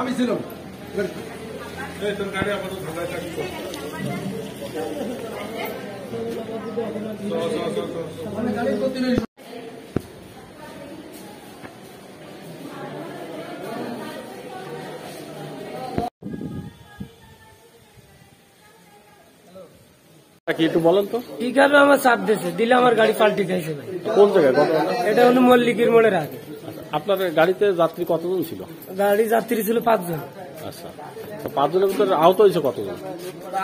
আমি ছিলাম কি একটু বলেন তো। পিকআপে আমার চাপ দিয়েছে, দিলে আমার গাড়ি পাল্টি খাইছে ভাই। কোন জায়গায়? এটা হলো মল্লিকের মোড়ের আগে। আপনার গাড়িতে যাত্রী কতজন ছিল? গাড়ি যাত্রী ছিল 5 জন। আচ্ছা, তো 5 জনের ভিতরে আহত হয়েছে কতজন?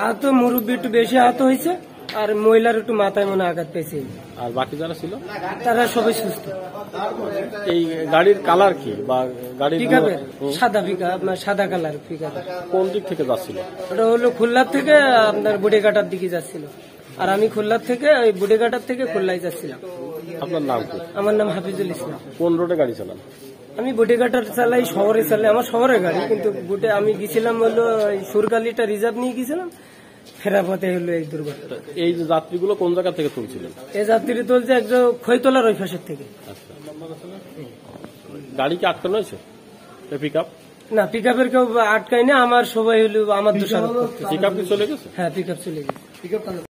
আহত মুরব্বী একটু বেশি আহত হয়েছে, আর মহিলার একটু মাথায় মনে আঘাত পেয়েছে। আর বাকি যারা ছিল তারা সবাই সুস্থ। এই গাড়ির কালার কি বা গাড়ির পিকআপের সাদা পিকআপ, সাদা কালার পিকআপ। কোন দিক থেকে যাচ্ছিল? ওটা হলো খুলনার থেকে আপনার বুড়িঘাটার দিকে যাচ্ছিল, আর আমি খুলনার থেকে ওই বুড়িঘাটার থেকে খুলনায় যাচ্ছিলাম। আপনার নাম কি? আমার নাম হাফিজুল ইসলাম। কোন রোডে গাড়ি চালান? আমি বুটিঘাটার চালাই, শহরে চালাই, আমার শহরের গাড়ি, কিন্তু বুটে আমি গেছিলাম হলো সুরকালিটা রিজার্ভ নিয়ে গেছিলাম, ফেরার পথে হলো এই দুর্ঘটনা। এই যে যাত্রীগুলো কোন জায়গা থেকে তুলছিলেন? এই যাত্রী তুলছে একজন খৈতলার ওই পাশের থেকে। আচ্ছা, গাড়ি কি আটকানো হয়েছে? পিকআপ না, পিকআপের কেউ আটকায় না, আমার সবাই হলো আমার দোষারোপ করতেছে। পিকআপ কি চলে গেছে? হ্যাঁ, পিকআপ চলে গেছে।